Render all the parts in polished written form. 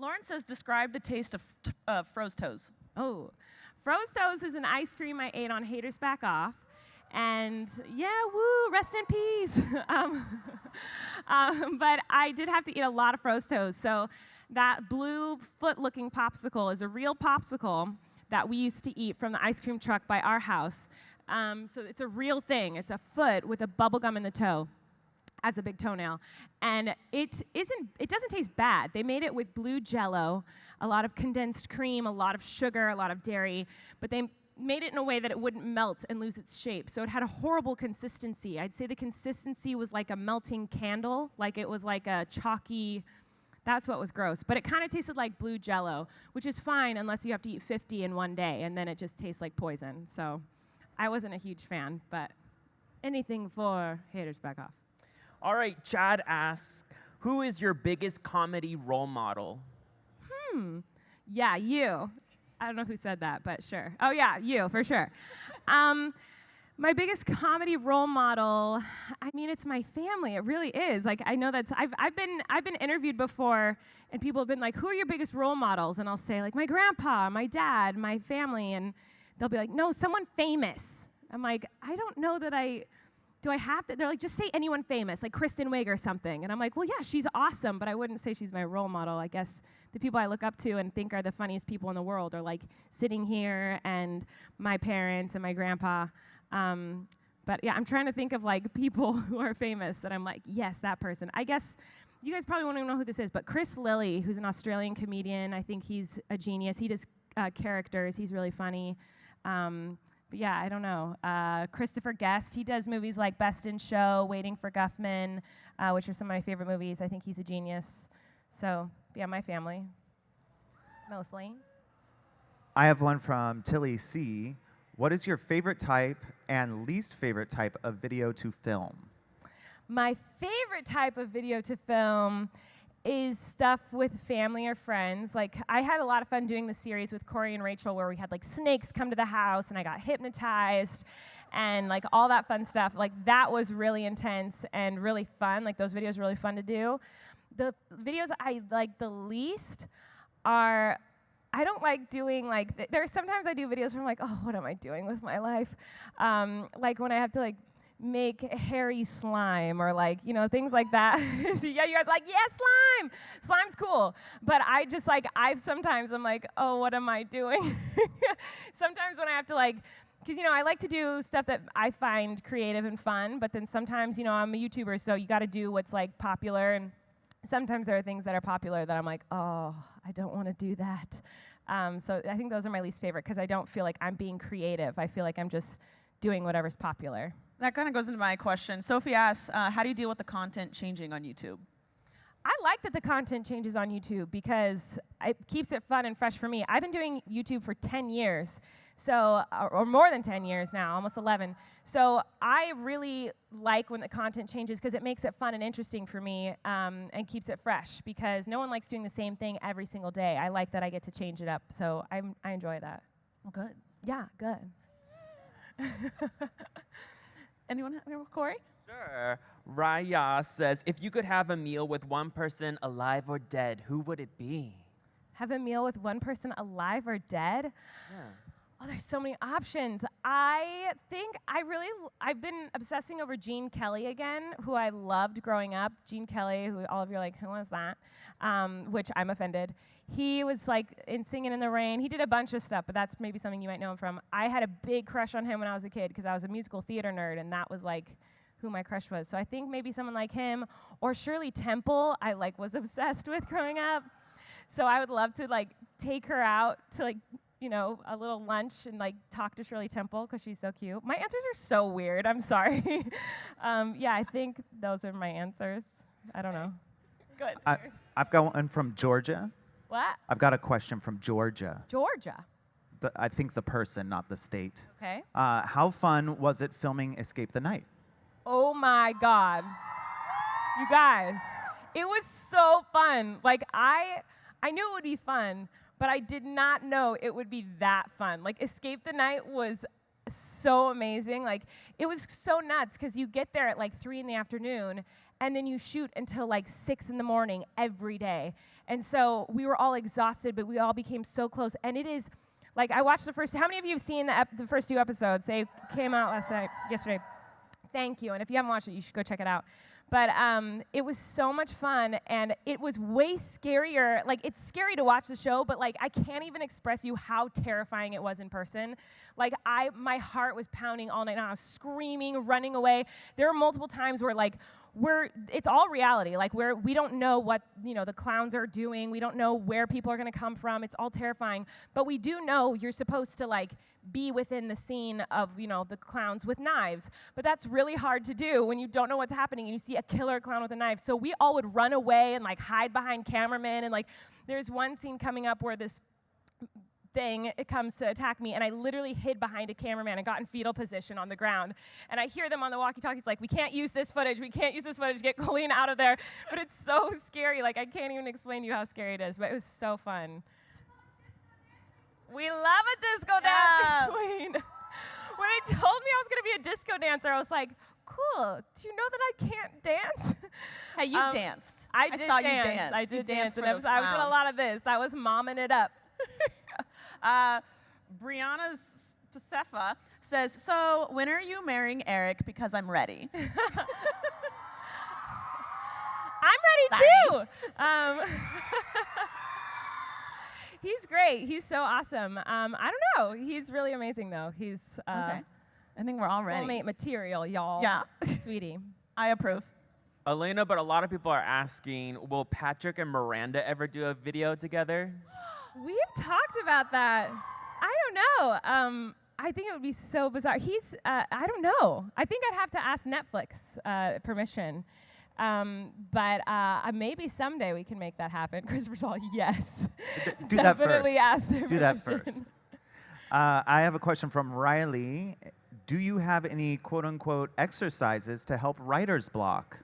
Lauren says, describe the taste of froze toes. Oh, froze toes is an ice cream I ate on Haters Back Off. And yeah, woo, rest in peace. But I did have to eat a lot of froze toes. So that blue foot-looking popsicle is a real popsicle that we used to eat from the ice cream truck by our house. So it's a real thing. It's a foot with a bubble gum in the toe as a big toenail. And it doesn't taste bad. They made it with blue Jell-O, a lot of condensed cream, a lot of sugar, a lot of dairy, but they made it in a way that it wouldn't melt and lose its shape. So it had a horrible consistency. I'd say the consistency was like a melting candle, like it was like a chalky, that's what was gross. But it kind of tasted like blue Jell-O, which is fine unless you have to eat 50 in one day, and then it just tastes like poison. So I wasn't a huge fan, but anything for Haters Back Off. All right, Chad asks, who is your biggest comedy role model? Yeah, you. I don't know who said that, but sure. Oh yeah, you, for sure. My biggest comedy role model, I mean, it's my family. It really is. Like, I know that's, I've been interviewed before, and people have been like, who are your biggest role models? And I'll say, like, my grandpa, my dad, my family, and they'll be like, no, someone famous. I'm like, I don't know that do I have to? They're like, just say anyone famous, like Kristen Wiig or something. And I'm like, well, yeah, she's awesome, but I wouldn't say she's my role model. I guess the people I look up to and think are the funniest people in the world are like sitting here and my parents and my grandpa. But yeah, I'm trying to think of like people who are famous that I'm like, yes, that person. I guess you guys probably won't even know who this is, but Chris Lilly, who's an Australian comedian, I think he's a genius. He does characters. He's really funny. But yeah, I don't know. Christopher Guest, he does movies like Best in Show, Waiting for Guffman, which are some of my favorite movies. I think he's a genius. So yeah, my family, mostly. I have one from Tilly C. What is your favorite type and least favorite type of video to film? My favorite type of video to film is stuff with family or friends. Like, I had a lot of fun doing the series with Corey and Rachel where we had like snakes come to the house and I got hypnotized and like all that fun stuff. Like, that was really intense and really fun. Like, those videos were really fun to do. The videos I like the least are, I don't like doing like, there's sometimes I do videos where I'm like, oh, what am I doing with my life? Like when I have to like make hairy slime or like, you know, things like that. Yeah, you guys are like, yeah, slime! Slime's cool. But I just like, sometimes I'm like, oh, what am I doing? Sometimes when I have to like, because, you know, I like to do stuff that I find creative and fun, but then sometimes, you know, I'm a YouTuber, so you got to do what's like popular, and sometimes there are things that are popular that I'm like, oh, I don't want to do that. So I think those are my least favorite because I don't feel like I'm being creative. I feel like I'm just doing whatever's popular. That kind of goes into my question. Sophie asks, how do you deal with the content changing on YouTube? I like that the content changes on YouTube because it keeps it fun and fresh for me. I've been doing YouTube for 10 years, so or more than 10 years now, almost 11. So I really like when the content changes because it makes it fun and interesting for me and keeps it fresh because no one likes doing the same thing every single day. I like that I get to change it up, so I enjoy that. Well, good. Yeah, good. Anyone have Corey? Sure. Raya says, if you could have a meal with one person alive or dead, who would it be? Have a meal with one person alive or dead? Yeah. Oh, there's so many options. I think I've been obsessing over Gene Kelly again, who I loved growing up. Gene Kelly, who all of you are like, who was that? Which I'm offended. He was like in Singing in the Rain. He did a bunch of stuff, but that's maybe something you might know him from. I had a big crush on him when I was a kid because I was a musical theater nerd, and that was like who my crush was. So I think maybe someone like him or Shirley Temple. I like was obsessed with growing up. So I would love to like take her out to like, you know, a little lunch and like talk to Shirley Temple because she's so cute. My answers are so weird. I'm sorry. Yeah, I think those are my answers. I don't know. Good. I've got one from Georgia. What? I've got a question from Georgia. Georgia. I think the person, not the state. Okay. How fun was it filming Escape the Night? Oh my God. You guys, it was so fun. Like I knew it would be fun, but I did not know it would be that fun. Like Escape the Night was so amazing. Like it was so nuts because you get there at like 3 in the afternoon and then you shoot until like 6 in the morning every day. And so we were all exhausted, but we all became so close. And it is, like, I watched the first, how many of you have seen the first 2 episodes? They came out yesterday. Thank you. And if you haven't watched it, you should go check it out. But it was so much fun, and it was way scarier. Like, it's scary to watch the show, but, like, I can't even express you how terrifying it was in person. Like, my heart was pounding all night long. I was screaming, running away. There were multiple times where, like, it's all reality. Like, we don't know what, the clowns are doing. We don't know where people are going to come from. It's all terrifying. But we do know you're supposed to, like, be within the scene of, the clowns with knives. But that's really hard to do when you don't know what's happening and you see a killer clown with a knife. So we all would run away and, like, hide behind cameramen. And, like, there's one scene coming up where this thing, it comes to attack me, and I literally hid behind a cameraman and got in fetal position on the ground. And I hear them on the walkie-talkies like, we can't use this footage, get Colleen out of there. But it's so scary, like, I can't even explain to you how scary it is, but it was so fun. We love a disco dancing queen. When it told me I was going to be a disco dancer, I was like, cool, do you know that I can't dance? Hey, you danced. I saw you dance. I did dance. For And those I did a clowns. lot of this. I was momming it up. Brianna Pacefa says, so when are you marrying Eric? Because I'm ready. I'm ready too. He's great. He's so awesome. I don't know. He's really amazing, though. He's Okay. I think we're all ready. soulmate material, y'all. Yeah. Sweetie. I approve. Elena, but a lot of people are asking, will Patrick and Miranda ever do a video together? We've talked about that. I don't know. I think it would be so bizarre. I don't know. I think I'd have to ask Netflix permission. But maybe someday we can make that happen. Christopher's all, yes. Do that first. Definitely ask their Do that permission. first. I have a question from Riley. Do you have any quote-unquote exercises to help writer's block?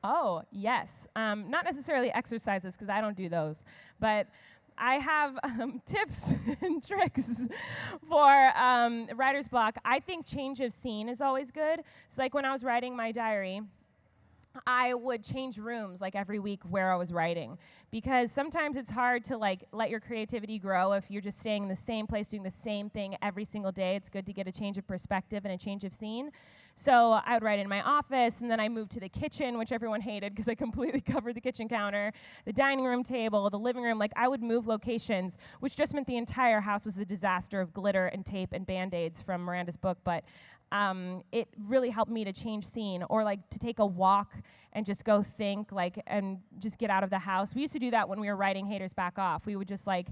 Oh, yes. Not necessarily exercises, because I don't do those. But I have tips and tricks for writer's block. I think change of scene is always good. So, like, when I was writing my diary, I would change rooms like every week where I was writing, because sometimes it's hard to, like, let your creativity grow if you're just staying in the same place doing the same thing every single day. It's good to get a change of perspective and a change of scene. So I would write in my office, and then I moved to the kitchen, which everyone hated because I completely covered the kitchen counter, the dining room table, the living room. Like, I would move locations, which just meant the entire house was a disaster of glitter and tape and Band-Aids from Miranda's book. But it really helped me to change scene, or, like, to take a walk and just go think, like, and just get out of the house. We used to do that when we were writing Haters Back Off. We would just, like,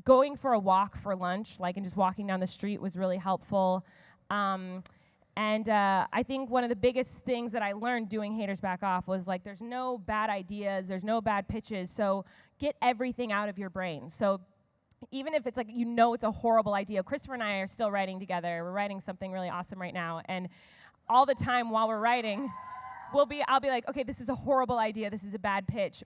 going for a walk for lunch, like, and just walking down the street was really helpful. And I think one of the biggest things that I learned doing Haters Back Off was, like, there's no bad ideas, there's no bad pitches, so get everything out of your brain. So even if it's like, it's a horrible idea. Christopher and I are still writing together. We're writing something really awesome right now. And all the time while we're writing, I'll be like, okay, this is a horrible idea. This is a bad pitch.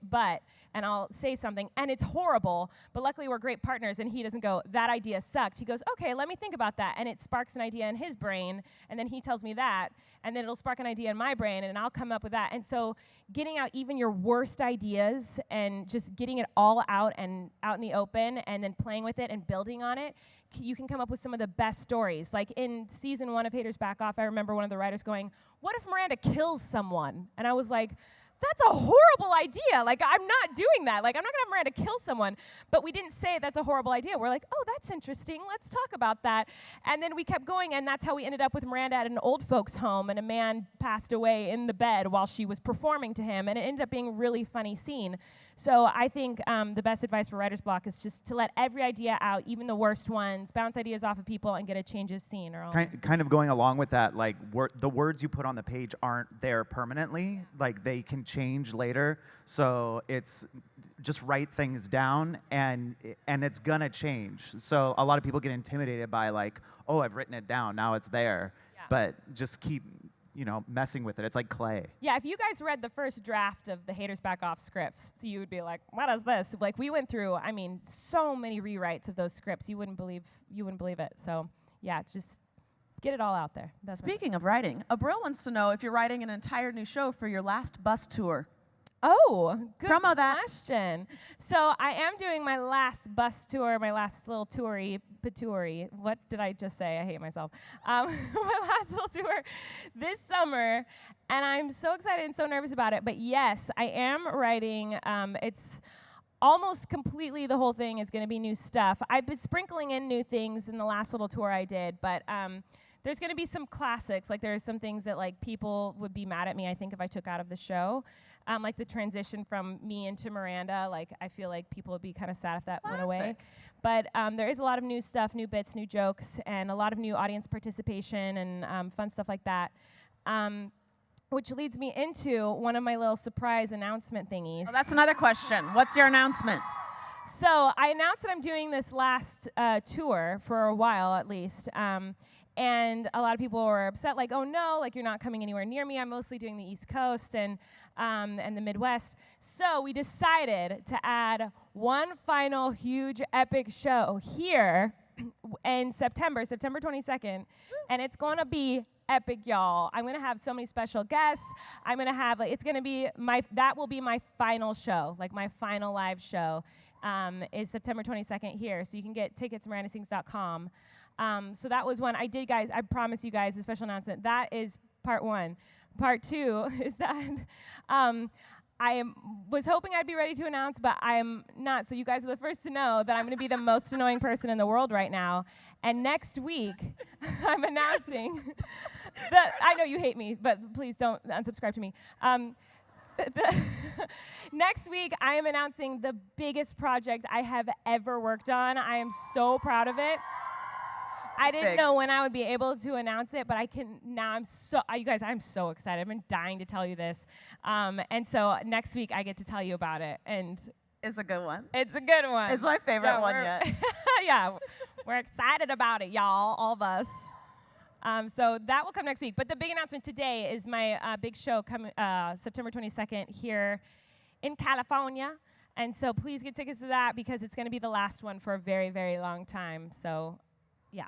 And I'll say something, and it's horrible, but luckily we're great partners, and he doesn't go, that idea sucked. He goes, okay, let me think about that. And it sparks an idea in his brain, and then he tells me that, and then it'll spark an idea in my brain, and I'll come up with that. And so getting out even your worst ideas and just getting it all out and out in the open, and then playing with it and building on it, you can come up with some of the best stories. Like in season 1 of Haters Back Off, I remember one of the writers going, what if Miranda kills someone? And I was like, that's a horrible idea. Like, I'm not doing that. Like, I'm not going to have Miranda kill someone. But we didn't say that's a horrible idea. We're like, oh, that's interesting. Let's talk about that. And then we kept going, and that's how we ended up with Miranda at an old folks' home, and a man passed away in the bed while she was performing to him, and it ended up being a really funny scene. So I think the best advice for writer's block is just to let every idea out, even the worst ones, bounce ideas off of people, and get a change of scene. Kind of going along with that, like, the words you put on the page aren't there permanently. Like, they can change later. So it's just write things down, and it's gonna change. So a lot of people get intimidated by, like, oh, I've written it down, now it's there. Yeah. But just keep messing with it. It's like clay. Yeah, if you guys read the first draft of the Haters Back Off scripts, so you would be like, what is this? Like, we went through, so many rewrites of those scripts. You wouldn't believe it. So yeah, just get it all out there. Speaking of writing, Abril wants to know if you're writing an entire new show for your last bus tour. Oh, good Promo that. question. So I am doing my last bus tour, my last little toury. What did I just say? I hate myself. My last little tour this summer, and I'm so excited and so nervous about it. But yes, I am writing. It's almost completely, the whole thing is going to be new stuff. I've been sprinkling in new things in the last little tour I did, but there's going to be some classics. Like there's some things that like people would be mad at me, I think, if I took out of the show. Like the transition from me into Miranda, like I feel like people would be kind of sad if that went away. But there is a lot of new stuff, new bits, new jokes, and a lot of new audience participation and fun stuff like that. Which leads me into one of my little surprise announcement thingies. Oh, that's another question. What's your announcement? So I announced that I'm doing this last tour for a while at least. And a lot of people were upset, like, oh no, like you're not coming anywhere near me. I'm mostly doing the East Coast and the Midwest. So we decided to add one final huge epic show here in September 22nd, and it's gonna be epic, y'all. I'm gonna have so many special guests. I'm gonna have, like, it's gonna be that will be my final show, like my final live show is September 22nd here. So you can get tickets at mirandasings.com. So that was one I did, guys. I promise you guys a special announcement. That is part one. Part two is that was hoping I'd be ready to announce, but I am not. So you guys are the first to know that I'm going to be the most annoying person in the world right now. And next week, I'm announcing that I know you hate me, but please don't unsubscribe to me. Next week, I am announcing the biggest project I have ever worked on. I am so proud of it. I didn't know when I would be able to announce it, but I can now. You guys, I'm so excited. I've been dying to tell you this. And so next week I get to tell you about it. And It's a good one. it's a good one. It's my favorite one yet. Yeah, we're excited about it, y'all, all of us. So that will come next week. But the big announcement today is my big show coming September 22nd here in California. And so please get tickets to that because it's going to be the last one for a very, very long time. So, yeah.